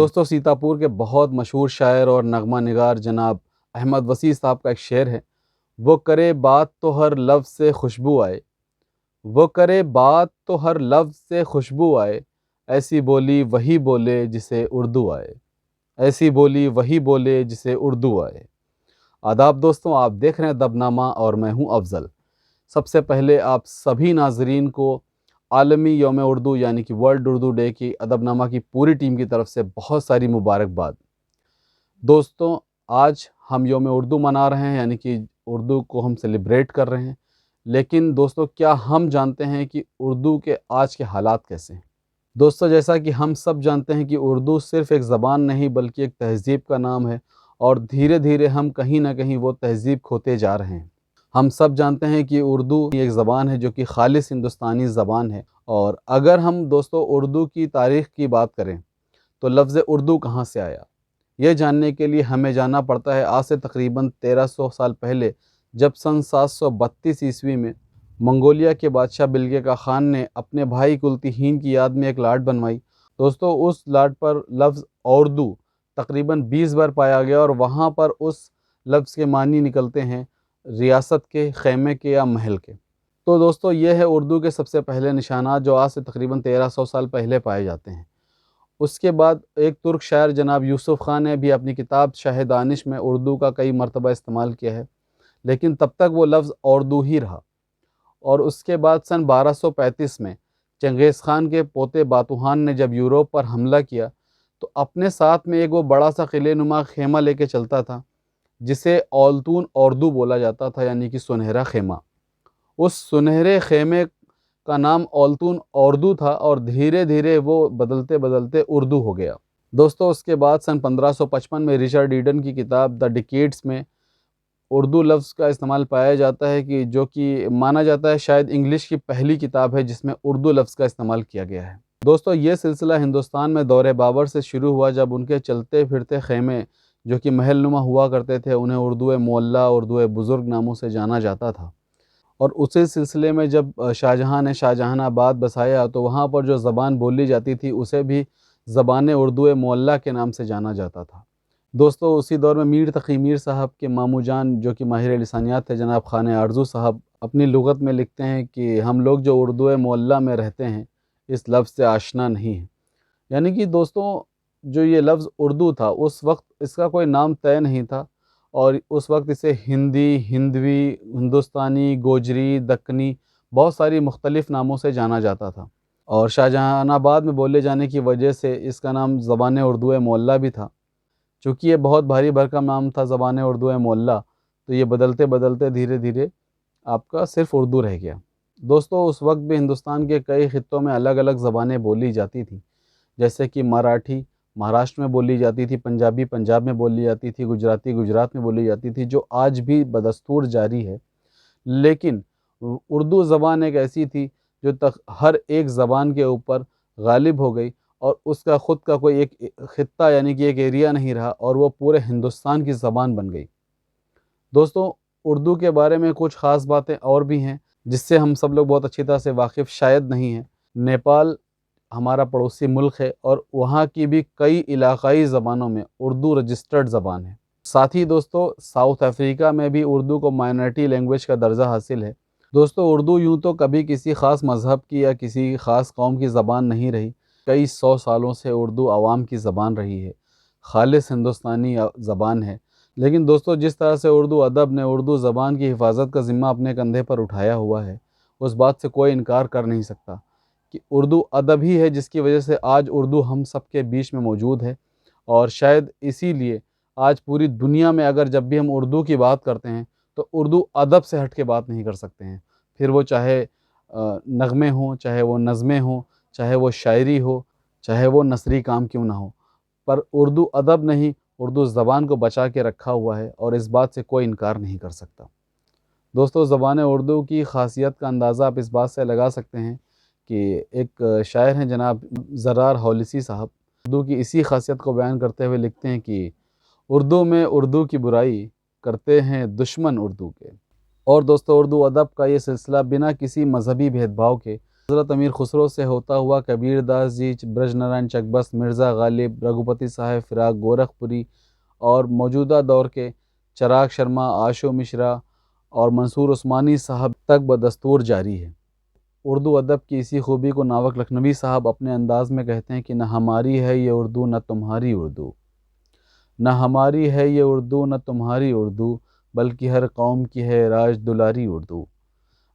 دوستو سیتاپور کے بہت مشہور شاعر اور نغمہ نگار جناب احمد وسیع صاحب کا ایک شعر ہے، وہ کرے بات تو ہر لفظ سے خوشبو آئے، وہ کرے بات تو ہر لفظ سے خوشبو آئے، ایسی بولی وہی بولے جسے اردو آئے، ایسی بولی وہی بولے جسے اردو آئے۔ آداب دوستوں، آپ دیکھ رہے ہیں ادب نامہ اور میں ہوں افضل۔ سب سے پہلے آپ سبھی ناظرین کو عالمی یوم اردو یعنی کہ ورلڈ اردو ڈے کی ادب نامہ کی پوری ٹیم کی طرف سے بہت ساری مبارکباد۔ دوستوں، آج ہم یوم اردو منا رہے ہیں، یعنی کہ اردو کو ہم سیلیبریٹ کر رہے ہیں، لیکن دوستوں کیا ہم جانتے ہیں کہ اردو کے آج کے حالات کیسے ہیں؟ دوستوں، جیسا کہ ہم سب جانتے ہیں کہ اردو صرف ایک زبان نہیں بلکہ ایک تہذیب کا نام ہے، اور دھیرے دھیرے ہم کہیں نہ کہیں وہ تہذیب کھوتے جا رہے ہیں۔ ہم سب جانتے ہیں کہ اردو ایک زبان ہے جو کہ خالص ہندوستانی زبان ہے، اور اگر ہم دوستو اردو کی تاریخ کی بات کریں تو لفظ اردو کہاں سے آیا، یہ جاننے کے لیے ہمیں جانا پڑتا ہے آج سے تقریباً 1300 سال پہلے، جب سن 732 عیسوی میں منگولیا کے بادشاہ بلگے خان نے اپنے بھائی کلتہین کی یاد میں ایک لاٹ بنوائی۔ دوستو اس لاٹ پر لفظ اردو تقریباً 20 بار پایا گیا، اور وہاں پر اس لفظ کے معنی نکلتے ہیں ریاست کے، خیمے کے یا محل کے۔ تو دوستو یہ ہے اردو کے سب سے پہلے نشانات جو آج سے تقریباً 1300 سال پہلے پائے جاتے ہیں۔ اس کے بعد ایک ترک شاعر جناب یوسف خان نے بھی اپنی کتاب شاہ دانش میں اردو کا کئی مرتبہ استعمال کیا ہے، لیکن تب تک وہ لفظ اردو ہی رہا۔ اور اس کے بعد سن 1235 میں چنگیز خان کے پوتے باتوحان نے جب یوروپ پر حملہ کیا تو اپنے ساتھ میں ایک وہ بڑا سا قلعے نما خیمہ لے کے چلتا تھا، جسے اولتون اردو بولا جاتا تھا، یعنی کہ سنہرا خیمہ۔ اس سنہرے خیمے کا نام اولتون اردو تھا، اور دھیرے دھیرے وہ بدلتے بدلتے اردو ہو گیا۔ دوستو اس کے بعد سن 1555 میں رچرڈ ایڈن کی کتاب دا ڈیکیڈز میں اردو لفظ کا استعمال پایا جاتا ہے، کہ جو کہ مانا جاتا ہے شاید انگلش کی پہلی کتاب ہے جس میں اردو لفظ کا استعمال کیا گیا ہے۔ دوستو یہ سلسلہ ہندوستان میں دور بابر سے شروع ہوا، جب ان کے چلتے پھرتے خیمے جو کہ محل نما ہوا کرتے تھے انہیں اردو معلیٰ، اردو بزرگ ناموں سے جانا جاتا تھا۔ اور اسی سلسلے میں جب شاہجہاں نے شاہجہان آباد بسایا تو وہاں پر جو زبان بولی جاتی تھی اسے بھی زبان اردو معلیٰ کے نام سے جانا جاتا تھا۔ دوستو اسی دور میں میر تقی میر صاحب کے ماموں جان جو کہ ماہر لسانیات تھے جناب خان آرزو صاحب اپنی لغت میں لکھتے ہیں کہ ہم لوگ جو اردو معلیٰ میں رہتے ہیں اس لفظ سے آشنا نہیں ہیں۔ یعنی کہ دوستو جو یہ لفظ اردو تھا اس وقت اس کا کوئی نام طے نہیں تھا، اور اس وقت اسے ہندی، ہندوی، ہندوستانی، گوجری، دکنی بہت ساری مختلف ناموں سے جانا جاتا تھا، اور شاہجہان آباد میں بولے جانے کی وجہ سے اس کا نام زبان اردو معلیٰ بھی تھا۔ چونکہ یہ بہت بھاری بھرکم نام تھا زبان اردو معلیٰ، تو یہ بدلتے بدلتے دھیرے دھیرے آپ کا صرف اردو رہ گیا۔ دوستو اس وقت بھی ہندوستان کے کئی خطوں میں الگ الگ زبانیں بولی جاتی تھیں، جیسے کہ مراٹھی مہاراشٹر میں بولی جاتی تھی، پنجابی پنجاب میں بولی جاتی تھی، گجراتی گجرات میں بولی جاتی تھی، جو آج بھی بدستور جاری ہے۔ لیکن اردو زبان ایک ایسی تھی جو ہر ایک زبان کے اوپر غالب ہو گئی، اور اس کا خود کا کوئی ایک خطہ یعنی کہ ایک ایریا نہیں رہا، اور وہ پورے ہندوستان کی زبان بن گئی۔ دوستو اردو کے بارے میں کچھ خاص باتیں اور بھی ہیں جس سے ہم سب لوگ بہت اچھی طرح سے واقف شاید نہیں ہیں۔ نیپال ہمارا پڑوسی ملک ہے، اور وہاں کی بھی کئی علاقائی زبانوں میں اردو رجسٹرڈ زبان ہے۔ ساتھ ہی دوستو ساؤتھ افریقہ میں بھی اردو کو مائنرٹی لینگویج کا درجہ حاصل ہے۔ دوستو اردو یوں تو کبھی کسی خاص مذہب کی یا کسی خاص قوم کی زبان نہیں رہی، کئی 100 سالوں سے اردو عوام کی زبان رہی ہے، خالص ہندوستانی زبان ہے۔ لیکن دوستو جس طرح سے اردو ادب نے اردو زبان کی حفاظت کا ذمہ اپنے کندھے پر اٹھایا ہوا ہے، اس بات سے کوئی انکار کر نہیں سکتا کہ اردو ادب ہی ہے جس کی وجہ سے آج اردو ہم سب کے بیچ میں موجود ہے، اور شاید اسی لیے آج پوری دنیا میں اگر جب بھی ہم اردو کی بات کرتے ہیں تو اردو ادب سے ہٹ کے بات نہیں کر سکتے ہیں، پھر وہ چاہے نغمے ہوں، چاہے وہ نظمیں ہوں، چاہے وہ شاعری ہو، چاہے وہ نثری کام کیوں نہ ہو، پر اردو ادب نہیں، اردو زبان کو بچا کے رکھا ہوا ہے، اور اس بات سے کوئی انکار نہیں کر سکتا۔ دوستو زبان اردو کی خاصیت کا اندازہ آپ اس بات سے لگا سکتے ہیں کہ ایک شاعر ہیں جناب زرار ہولسی صاحب، اردو کی اسی خاصیت کو بیان کرتے ہوئے لکھتے ہیں کہ اردو میں اردو کی برائی کرتے ہیں دشمن اردو کے۔ اور دوستو اردو ادب کا یہ سلسلہ بنا کسی مذہبی بھید بھاؤ کے حضرت امیر خسرو سے ہوتا ہوا کبیر داس جی، برج نارائن چکبست، مرزا غالب، رگھوپتی صاحب فراق گورکھپوری اور موجودہ دور کے چراغ شرما، آشو مشرا اور منصور عثمانی صاحب تک بدستور جاری ہے۔ اردو ادب کی اسی خوبی کو ناوک لکھنوی صاحب اپنے انداز میں کہتے ہیں کہ نہ ہماری ہے یہ اردو نہ تمہاری اردو، نہ ہماری ہے یہ اردو نہ تمہاری اردو، بلکہ ہر قوم کی ہے راج دلاری اردو،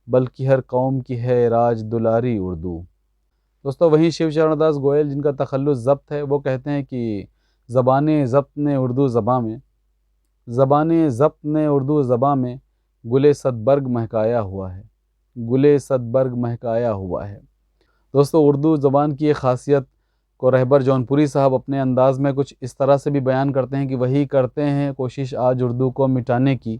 بلکہ ہر قوم کی ہے راج دلاری اردو۔ دوستو وہیں شیو چرن داس گوئل جن کا تخلص ضبط ہے، وہ کہتے ہیں کہ زبان ضبط نے اردو زباں میں، زبان ضبط نے اردو زباں میں گلے صد برگ مہکایا ہوا ہے، گلے صد برگ مہکایا ہوا ہے۔ دوستو اردو زبان کی ایک خاصیت کو رہبر جونپوری صاحب اپنے انداز میں کچھ اس طرح سے بھی بیان کرتے ہیں کہ وہی کرتے ہیں کوشش آج اردو کو مٹانے کی،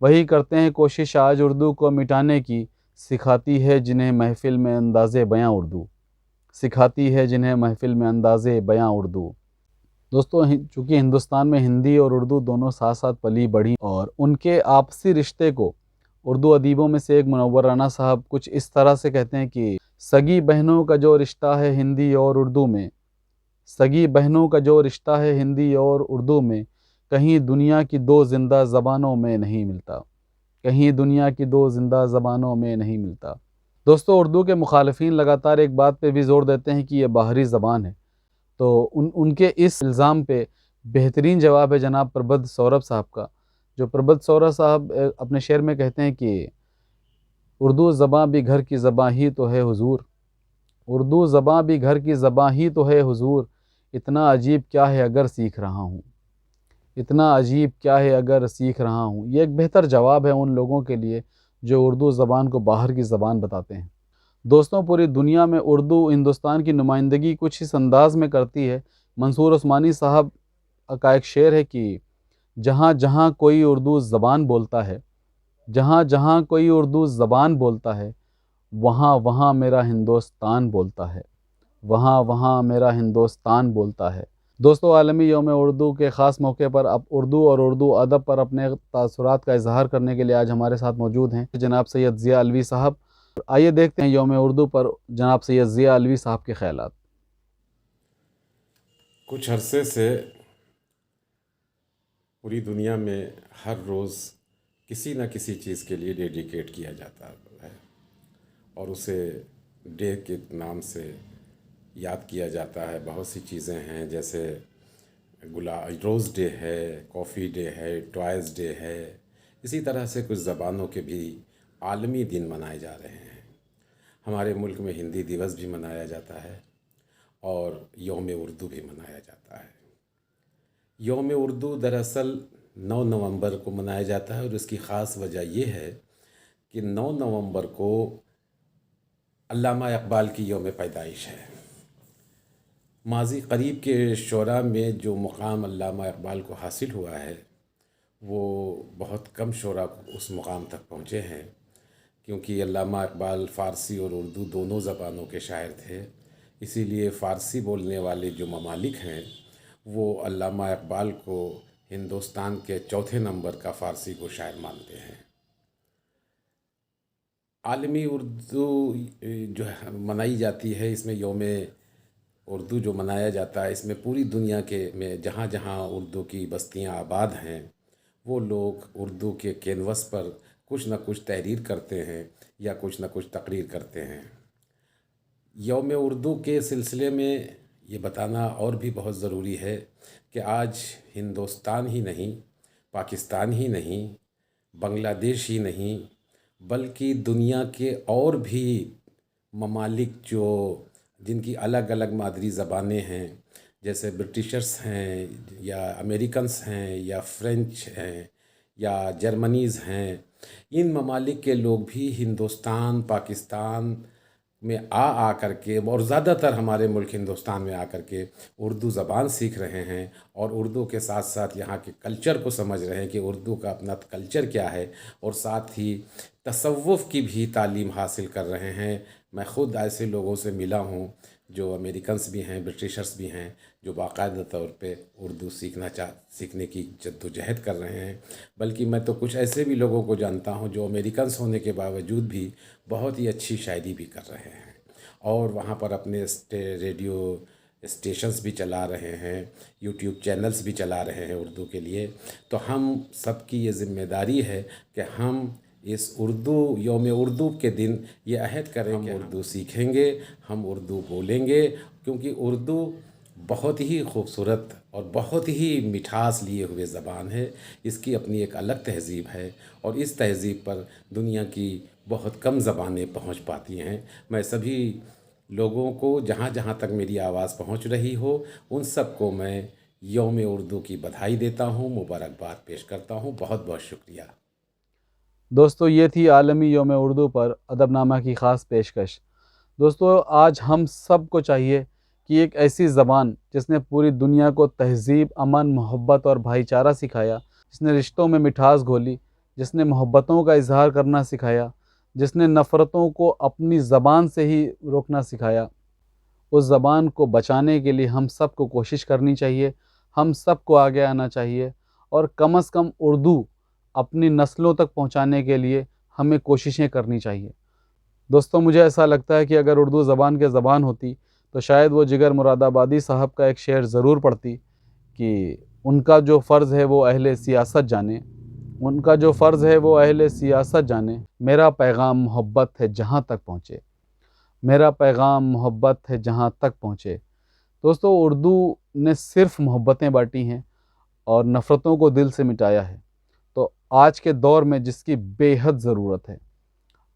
وہی کرتے ہیں کوشش آج اردو کو مٹانے کی، سکھاتی ہے جنہیں محفل میں انداز بیاں اردو، سکھاتی ہے جنہیں محفل میں انداز بیاں اردو۔ دوستو چونکہ ہندوستان میں ہندی اور اردو دونوں ساتھ ساتھ پلی بڑھی اور ان کے آپسی رشتے کو اردو ادیبوں میں سے ایک منور رانا صاحب کچھ اس طرح سے کہتے ہیں کہ سگی بہنوں کا جو رشتہ ہے ہندی اور اردو میں، سگی بہنوں کا جو رشتہ ہے ہندی اور اردو میں، کہیں دنیا کی دو زندہ زبانوں میں نہیں ملتا، کہیں دنیا کی دو زندہ زبانوں میں نہیں ملتا۔ دوستو اردو کے مخالفین لگاتار ایک بات پہ بھی زور دیتے ہیں کہ یہ باہری زبان ہے، تو ان کے اس الزام پہ بہترین جواب ہے جناب پربدھ سوربھ صاحب کا، جو پربدھ سوربھ صاحب اپنے شعر میں کہتے ہیں کہ اردو زباں بھی گھر کی زباں ہی تو ہے حضور، اردو زباں بھی گھر کی زباں ہی تو ہے حضور، اتنا عجیب کیا ہے اگر سیکھ رہا ہوں، اتنا عجیب کیا ہے اگر سیکھ رہا ہوں۔ یہ ایک بہتر جواب ہے ان لوگوں کے لیے جو اردو زبان کو باہر کی زبان بتاتے ہیں۔ دوستوں پوری دنیا میں اردو ہندوستان کی نمائندگی کچھ اس انداز میں کرتی ہے۔ منصور عثمانی صاحب کا ایک شعر ہے کہ جہاں جہاں کوئی اردو زبان بولتا ہے، جہاں جہاں کوئی اردو زبان بولتا ہے، وہاں وہاں میرا ہندوستان بولتا ہے، وہاں وہاں میرا ہندوستان بولتا ہے۔ دوستو عالمی یوم اردو کے خاص موقع پر اب اردو اور اردو ادب پر اپنے تاثرات کا اظہار کرنے کے لیے آج ہمارے ساتھ موجود ہیں جناب سید ضیاء الوی صاحب۔ آئیے دیکھتے ہیں یوم اردو پر جناب سید ضیاء الوی صاحب کے خیالات۔ کچھ عرصے سے پوری دنیا میں ہر روز کسی نہ کسی چیز کے لیے ڈیڈیکیٹ کیا جاتا ہے اور اسے ڈے کے نام سے یاد کیا جاتا ہے۔ بہت سی چیزیں ہیں جیسے روز ڈے ہے، کافی ڈے ہے، ٹوائز ڈے ہے، اسی طرح سے کچھ زبانوں کے بھی عالمی دن منائے جا رہے ہیں۔ ہمارے ملک میں ہندی دیوس بھی منایا جاتا ہے اور یوم اردو بھی منایا جاتا ہے۔ یوم اردو دراصل 9 نومبر کو منایا جاتا ہے اور اس کی خاص وجہ یہ ہے کہ 9 نومبر کو علامہ اقبال کی یوم پیدائش ہے۔ ماضی قریب کے شعراء میں جو مقام علامہ اقبال کو حاصل ہوا ہے وہ بہت کم شعراء اس مقام تک پہنچے ہیں، کیونکہ علامہ اقبال فارسی اور اردو دونوں زبانوں کے شاعر تھے، اسی لیے فارسی بولنے والے جو ممالک ہیں وہ علامہ اقبال کو ہندوستان کے چوتھے نمبر کا فارسی کو شاعر مانتے ہیں۔ عالمی اردو جو منائی جاتی ہے، اس میں یوم اردو جو منایا جاتا ہے، اس میں پوری دنیا میں جہاں جہاں اردو کی بستیاں آباد ہیں وہ لوگ اردو کے کینوس پر کچھ نہ کچھ تحریر کرتے ہیں یا کچھ نہ کچھ تقریر کرتے ہیں۔ یوم اردو کے سلسلے میں یہ بتانا اور بھی بہت ضروری ہے کہ آج ہندوستان ہی نہیں، پاکستان ہی نہیں، بنگلہ دیش ہی نہیں، بلکہ دنیا کے اور بھی ممالک جن کی الگ الگ مادری زبانیں ہیں، جیسے برٹشرز ہیں یا امریکنز ہیں یا فرینچ ہیں یا جرمنیز ہیں، ان ممالک کے لوگ بھی ہندوستان، پاکستان میں آ کر کے اور زیادہ تر ہمارے ملک ہندوستان میں آ کر کے اردو زبان سیکھ رہے ہیں اور اردو کے ساتھ ساتھ یہاں کے کلچر کو سمجھ رہے ہیں کہ اردو کا اپنا کلچر کیا ہے، اور ساتھ ہی تصوف کی بھی تعلیم حاصل کر رہے ہیں۔ میں خود ایسے لوگوں سے ملا ہوں جو امریکنز بھی ہیں، برٹشرز بھی ہیں، جو باقاعدہ طور پہ اردو سیکھنے کی جد و جہد کر رہے ہیں۔ بلکہ میں تو کچھ ایسے بھی لوگوں کو جانتا ہوں جو امریکنز ہونے کے باوجود بھی بہت ہی اچھی شاعری بھی کر رہے ہیں۔ اور وہاں پر اپنے ریڈیو اسٹیشنز بھی چلا رہے ہیں، یوٹیوب چینلز بھی چلا رہے ہیں اردو کے لیے. تو ہم سب کی یہ ذمہ داری ہے کہ ہم اس یوم اردو کے دن یہ عہد کریں کہ اردو سیکھیں گے، ہم اردو بولیں گے، کیونکہ اردو بہت ہی خوبصورت اور بہت ہی مٹھاس لیے ہوئے زبان ہے. اس کی اپنی ایک الگ تہذیب ہے، اور اس تہذیب پر دنیا کی بہت کم زبانیں پہنچ پاتی ہیں. میں سبھی لوگوں کو جہاں جہاں تک میری آواز پہنچ رہی ہو، ان سب کو میں یوم اردو کی بدھائی دیتا ہوں، مبارکباد پیش کرتا ہوں. بہت بہت شکریہ. دوستو یہ تھی عالمی یوم اردو پر ادب نامہ کی خاص پیشکش. دوستو آج ہم سب کو چاہیے کہ ایک ایسی زبان جس نے پوری دنیا کو تہذیب، امن، محبت اور بھائی چارہ سکھایا، جس نے رشتوں میں مٹھاس گھولی، جس نے محبتوں کا اظہار کرنا سکھایا، جس نے نفرتوں کو اپنی زبان سے ہی روکنا سکھایا، اس زبان کو بچانے کے لیے ہم سب کو کوشش کرنی چاہیے، ہم سب کو آگے آنا چاہیے، اور کم از کم اردو اپنی نسلوں تک پہنچانے کے لیے ہمیں کوششیں کرنی چاہیے. دوستوں مجھے ایسا لگتا ہے کہ اگر اردو زبان کے زبان ہوتی تو شاید وہ جگر مراد آبادی صاحب کا ایک شعر ضرور پڑھتی کہ ان کا جو فرض ہے وہ اہل سیاست جانے، ان کا جو فرض ہے وہ اہل سیاست جانے، میرا پیغام محبت ہے جہاں تک پہنچے، میرا پیغام محبت ہے جہاں تک پہنچے. دوستو اردو نے صرف محبتیں بانٹی ہیں اور نفرتوں کو دل سے مٹایا ہے، تو آج کے دور میں جس کی بے حد ضرورت ہے.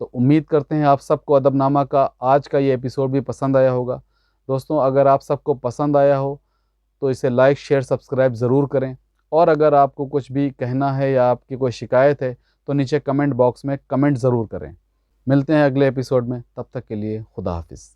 تو امید کرتے ہیں آپ سب کو ادب نامہ کا آج کا یہ ایپیسوڈ بھی پسند آیا ہوگا. دوستوں اگر آپ سب کو پسند آیا ہو تو اسے لائک، شیئر، سبسکرائب ضرور کریں، اور اگر آپ کو کچھ بھی کہنا ہے یا آپ کی کوئی شکایت ہے تو نیچے کمنٹ باکس میں کمنٹ ضرور کریں. ملتے ہیں اگلے ایپیسوڈ میں، تب تک کے لیے خدا حافظ.